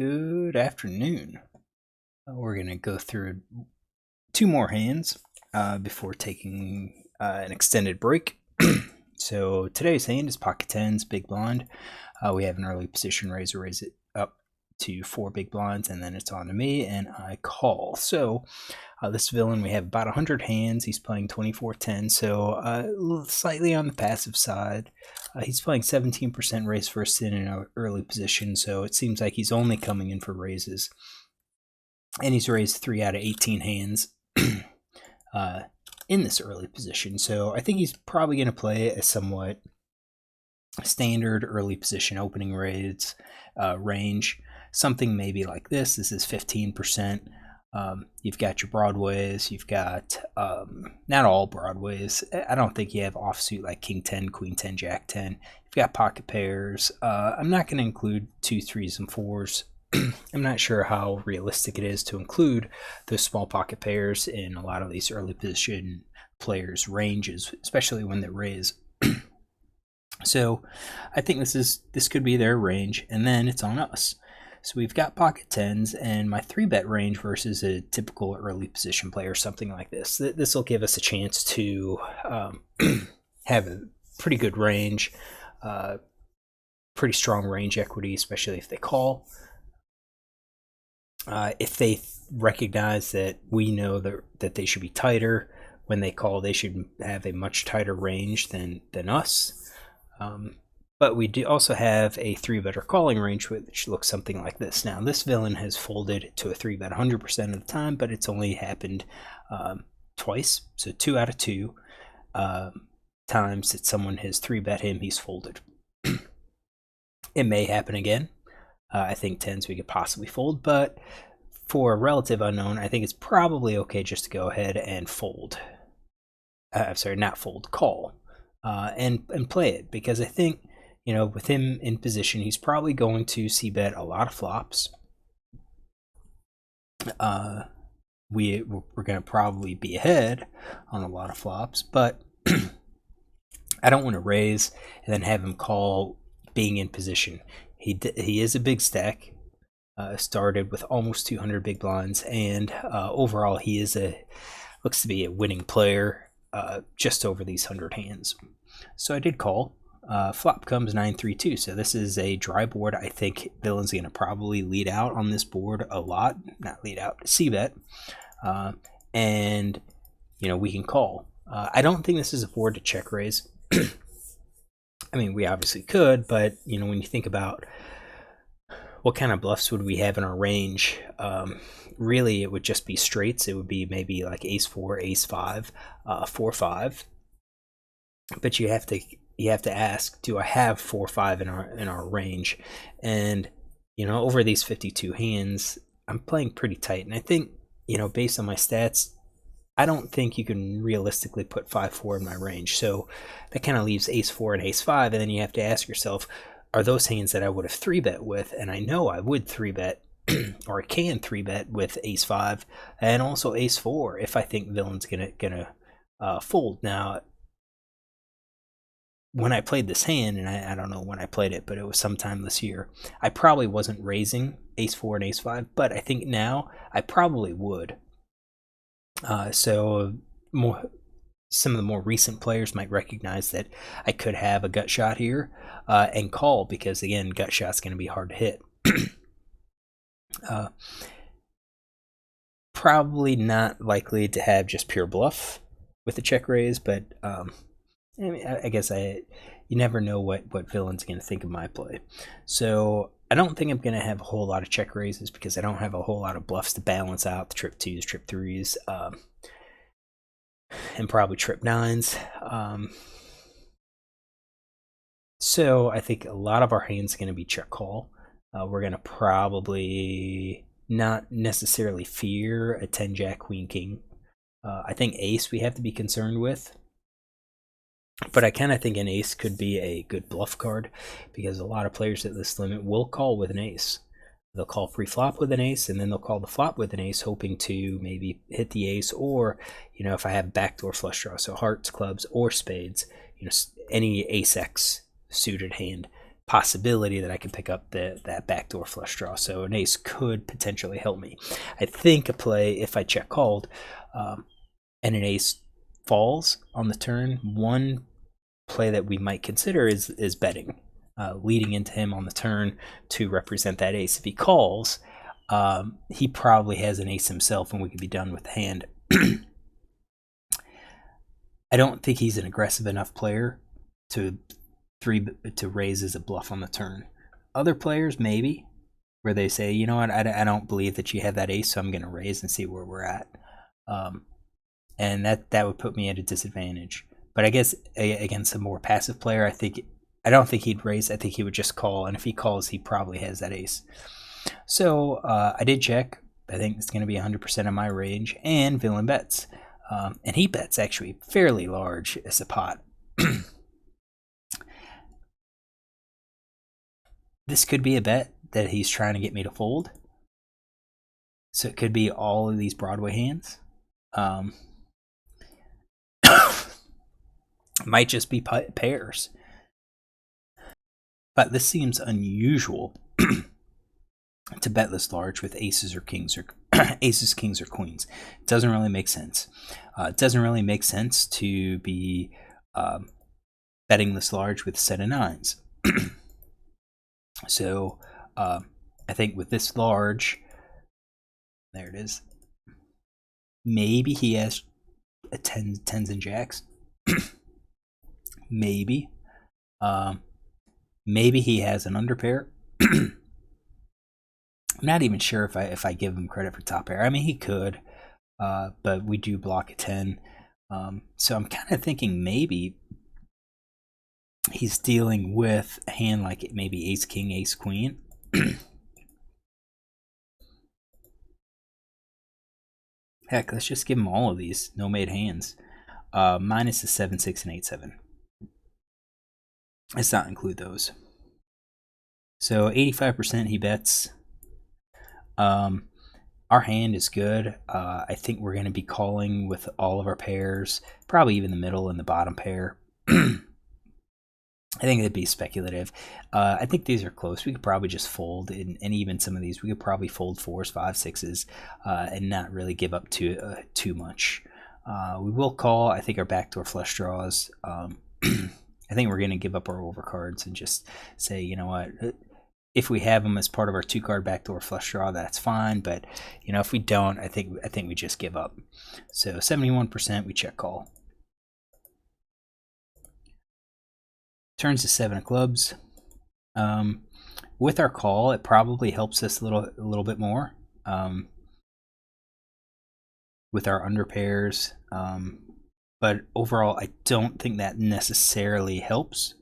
Good afternoon. We're going to go through two more hands before taking an extended break. So today's hand is pocket tens, big blind. We have an early position raise it up to 4 big blinds, and then it's on to me, and I call. So this villain, we have about 100 hands. He's playing 24-10, so slightly on the passive side. He's playing 17% raise first in an early position, so it seems like he's only coming in for raises. And he's raised 3 out of 18 hands in this early position, so I think he's probably going to play a somewhat standard early position opening raise range. Something maybe like this. This is 15%. You've got your broadways, you've got not all broadways. I don't think you have offsuit like king 10, queen 10, jack 10. You've got pocket pairs. I'm not going to include 2s, 3s, and 4s. I'm not sure how realistic it is to include those small pocket pairs in a lot of these early position players' ranges, especially when they raise. So I think this could be their range, and then it's on us. So we've got pocket tens and my 3-bet range versus a typical early position player, something like this. This will give us a chance to have a pretty good range, pretty strong range equity, especially if they call. If they recognize that we know that they should be tighter when they call, they should have a much tighter range than us. But we do also have a 3-better calling range, which looks something like this. Now, this villain has folded to a 3-bet 100% of the time, but it's only happened twice. So 2 out of 2 times that someone has 3-bet him, he's folded. It may happen again. I think tens we could possibly fold, but for a relative unknown, I think it's probably okay just to go ahead and fold. I'm sorry, not fold, call, and play it, because I think, you know, with him in position, he's probably going to c-bet a lot of flops. We're going to probably be ahead on a lot of flops, but I don't want to raise and then have him call being in position. He is a big stack. Started with almost 200 big blinds, and overall he looks to be a winning player just over these 100 hands. So I did call. Flop comes 9-3-2, so this is a dry board. I think villain's going to probably lead out on this board a lot. Not lead out, c-bet. And, you know, we can call. I don't think this is a board to check raise. I mean, we obviously could, but, you know, when you think about what kind of bluffs would we have in our range, really it would just be straights. It would be maybe like ace-4, ace-5, 4-5. But you have to ask, do I have 4-5 in our range? And, you know, over these 52 hands, I'm playing pretty tight. And I think, you know, based on my stats, I don't think you can realistically put 5-4 in my range. So that kind of leaves ace-4 and ace-5, and then you have to ask yourself, are those hands that I would have 3-bet with? And I know I would 3-bet, or I can 3-bet with ace-5 and also ace-4 if I think villain's gonna fold. Now, when I played this hand, and I don't know when I played it, but it was sometime this year, I probably wasn't raising ace-4 and ace-5, but I think now I probably would. So some of the more recent players might recognize that I could have a gut shot here and call, because, again, gut shot's going to be hard to hit. Probably not likely to have just pure bluff with the check raise, but I mean, I guess you never know what villain's going to think of my play. So I don't think I'm going to have a whole lot of check raises, because I don't have a whole lot of bluffs to balance out the trip 2s, trip 3s, and probably trip 9s. So I think a lot of our hands are going to be check call. We're going to probably not necessarily fear a 10 jack queen king. I think ace we have to be concerned with. But I kind of think an ace could be a good bluff card, because a lot of players at this limit will call with an ace. They'll call pre-flop with an ace, and then they'll call the flop with an ace, hoping to maybe hit the ace, or, you know, if I have backdoor flush draw, so hearts, clubs, or spades, you know, any ace-x suited hand possibility that I can pick up that backdoor flush draw. So an ace could potentially help me. I think a play, if I check called and an ace falls on the turn, one play that we might consider is betting, leading into him on the turn to represent that ace. If he calls, he probably has an ace himself, and we could be done with the hand. I don't think he's an aggressive enough player to raise as a bluff on the turn. Other players, maybe, where they say, you know what, I don't believe that you have that ace, so I'm going to raise and see where we're at. And that would put me at a disadvantage. But I guess against a more passive player, I don't think he'd raise. I think he would just call, and if he calls, he probably has that ace. So I did check. I think it's going to be 100% of my range, and villain bets. And he bets actually fairly large as a pot. This could be a bet that he's trying to get me to fold. So it could be all of these Broadway hands. Might just be pairs. But this seems unusual to bet this large with aces or kings or aces, kings, or queens. It doesn't really make sense. It doesn't really make sense to be betting this large with a set of nines. So I think with this large, there it is. Maybe he has a tens and jacks. Maybe. Maybe he has an underpair. I'm not even sure if I give him credit for top pair. I mean, he could, but we do block a 10. So I'm kind of thinking maybe he's dealing with a hand like maybe ace king, ace queen. Heck, let's just give him all of these no-made hands. Minus the 7, 6, and 8, 7. Let's not include those. So 85% he bets. Our hand is good. I think we're going to be calling with all of our pairs, probably even the middle and the bottom pair. I think it'd be speculative. I think these are close. We could probably just fold, and even some of these, we could probably fold 4s, 5s, 6s, and not really give up too much. We will call, I think, our backdoor flush draws. I think we're going to give up our overcards and just say, you know what, if we have them as part of our 2-card backdoor flush draw, that's fine. But you know, if we don't, I think we just give up. So 71%, we check call. Turns to 7 of clubs. With our call, it probably helps us a little bit more with our under pairs. But overall, I don't think that necessarily helps.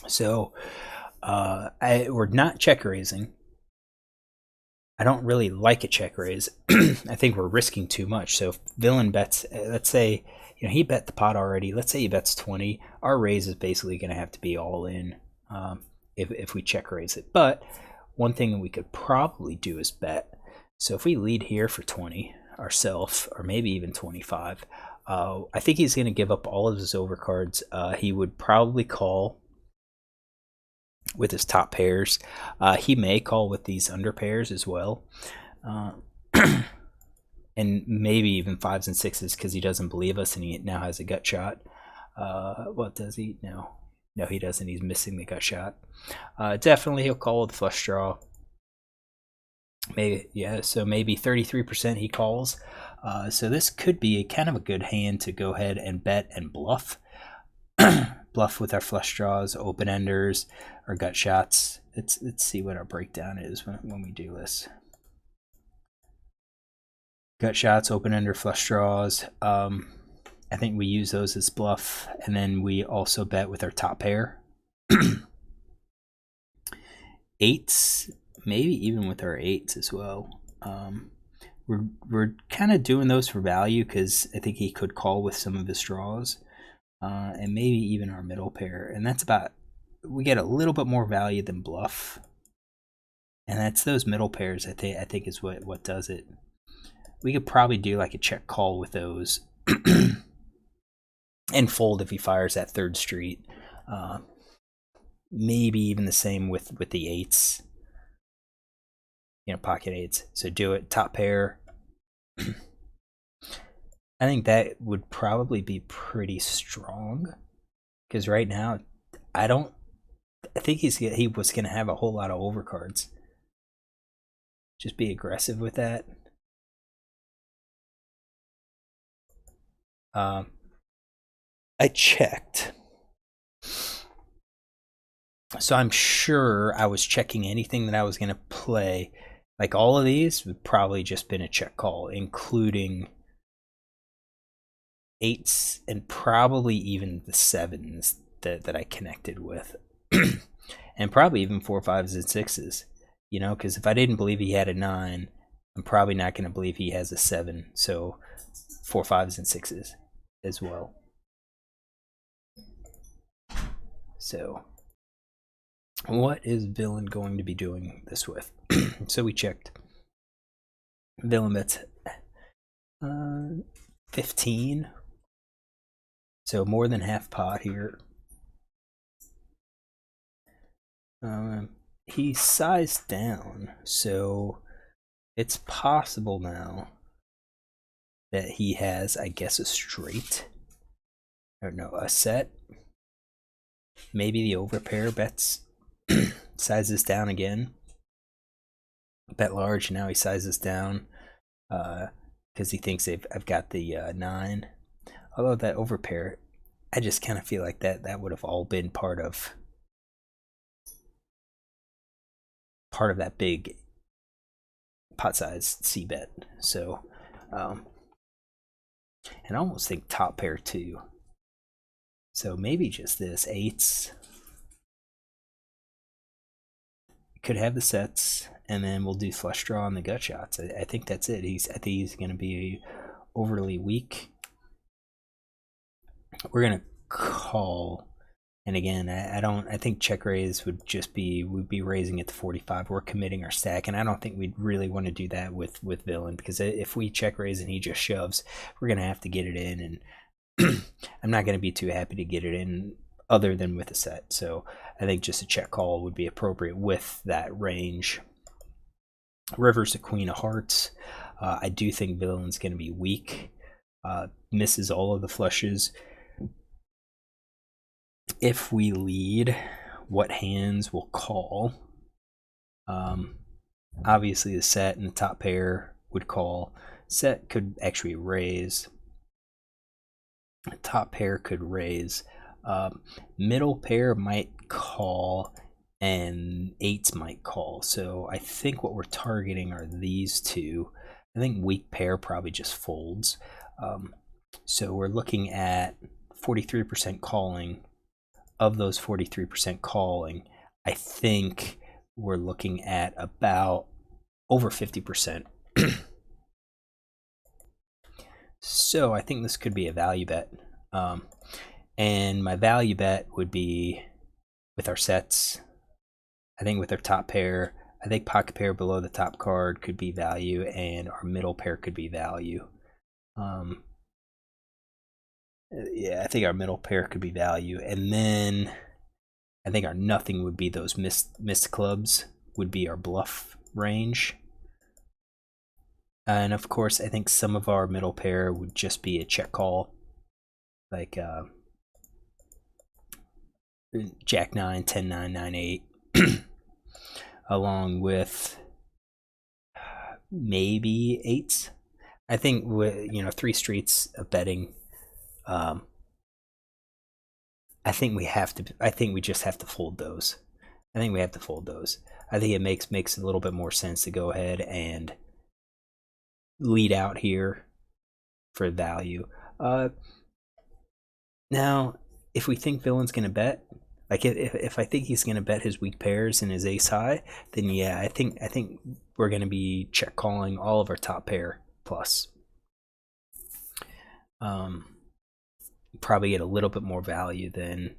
So we're not check raising. I don't really like a check raise. I think we're risking too much. So if villain bets, let's say, you know, he bet the pot already. Let's say he bets 20. Our raise is basically going to have to be all in if we check raise it. But one thing that we could probably do is bet. So if we lead here for 20 ourselves, or maybe even 25, I think he's going to give up all of his overcards. He would probably call with his top pairs. He may call with these under pairs as well. And maybe even 5s and 6s because he doesn't believe us and he now has a gut shot. What does he? No, he doesn't. He's missing the gut shot. Definitely he'll call with flush draw. Maybe, yeah, so maybe 33% he calls. So this could be kind of a good hand to go ahead and bet and bluff. Bluff with our flush draws, open enders, or gut shots. Let's see what our breakdown is when we do this. Gut shots, open ender, flush draws. I think we use those as bluff, and then we also bet with our top pair. 8s, maybe even with our 8s as well. We're kind of doing those for value because I think he could call with some of his draws. And maybe even our middle pair, and that's about, we get a little bit more value than bluff, and that's those middle pairs. I think is what does it. We could probably do like a check call with those, and fold if he fires that 3rd street. maybe even the same with the eights, pocket eights. So do it, top pair. I think that would probably be pretty strong, because right now I think he was going to have a whole lot of overcards. Just be aggressive with that. I checked. So I'm sure I was checking anything that I was going to play. Like all of these would probably just been a check call, including eights and probably even the sevens that I connected with. And probably even 4, 5s, and 6s. Because if I didn't believe he had a 9, I'm probably not going to believe he has a 7. So 4, 5s, and 6s as well. So what is Villain going to be doing this with? So we checked. Villain bets 15. So more than half pot here. He sized down, so it's possible now that he has, I guess, a straight. Or no, a set. Maybe the overpair bets. Sizes down again. Bet large, now he sizes down because he thinks I've got the 9. Although that overpair, I just kind of feel like that would have all been part of that big pot size C bet. So, and I almost think top pair too. So maybe just this 8s. Could have the sets, and then we'll do flush draw on the gut shots. I think that's it. I think he's going to be overly weak. We're going to call. And again, I think check raise would just be, we'd be raising it to 45. We're committing our stack, and I don't think we'd really want to do that with Villain, because if we check raise and he just shoves, we're going to have to get it in, and I'm not going to be too happy to get it in other than with a set. So I think just a check call would be appropriate with that range. River's the queen of hearts. I do think Villain's going to be weak. Misses all of the flushes. If we lead, what hands will call? Obviously the set and the top pair would call. Set could actually raise. The top pair could raise. Middle pair might call, and 8s might call. So I think what we're targeting are these two. I think weak pair probably just folds. So we're looking at 43% calling. Of those 43% calling, I think we're looking at about over 50%. So I think this could be a value bet. And my value bet would be with our sets. I think with our top pair, I think pocket pair below the top card could be value, and our middle pair could be value. Yeah, I think our middle pair could be value, and then I think our nothing would be those missed clubs would be our bluff range. And of course, I think some of our middle pair would just be a check call, like Jack 9, 10 9, 9 8, along with maybe 8s. I think with 3 streets of betting. I think we just have to fold those. I think it makes a little bit more sense to go ahead and lead out here for value. Now, if we think Villain's going to bet, like if I think he's going to bet his weak pairs and his ace high, then yeah, I think we're going to be check calling all of our top pair plus. Probably get a little bit more value than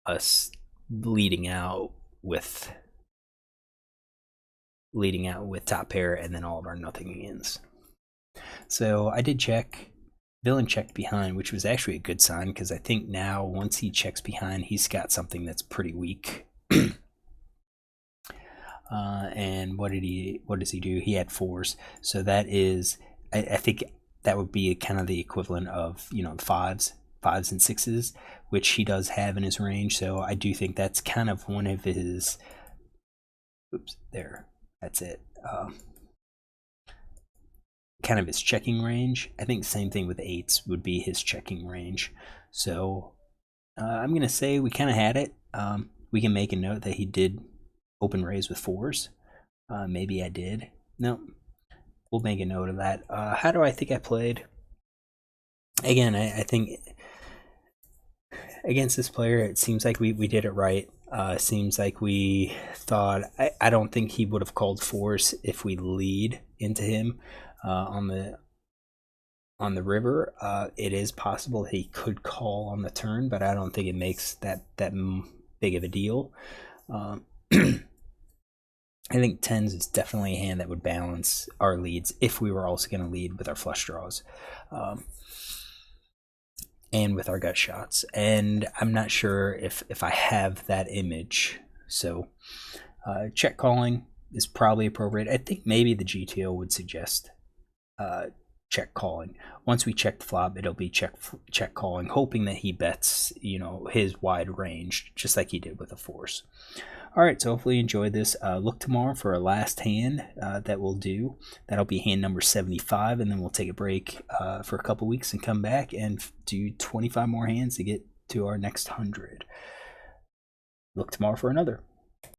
us leading out with top pair and then all of our nothing ends. So I did check. Villain checked behind, which was actually a good sign, because I think now once he checks behind, he's got something that's pretty weak. And what does he do? He had 4s, so that is, I think that would be kind of the equivalent of, you know, 5s and 6s, which he does have in his range. So I do think that's kind of one of his, oops, there, that's it, kind of his checking range. I think same thing with 8s would be his checking range. So I'm gonna say we kind of had it. We can make a note that he did open raise with 4s. Maybe I did. No, we'll make a note of that. How do I think I played? Again, I think against this player, it seems like we did it right. Seems like we thought, I don't think he would have called 4s if we lead into him on the river. It is possible he could call on the turn, but I don't think it makes that big of a deal. I think 10s is definitely a hand that would balance our leads if we were also going to lead with our flush draws and with our gut shots. And I'm not sure if I have that image. So check calling is probably appropriate. I think maybe the GTO would suggest check calling. Once we check the flop, it'll be check calling, hoping that he bets, you know, his wide range, just like he did with the 4s. All right, so hopefully you enjoyed this. Look tomorrow for a last hand that we'll do. That'll be hand number 75, and then we'll take a break for a couple weeks and come back and do 25 more hands to get to our next 100. Look tomorrow for another.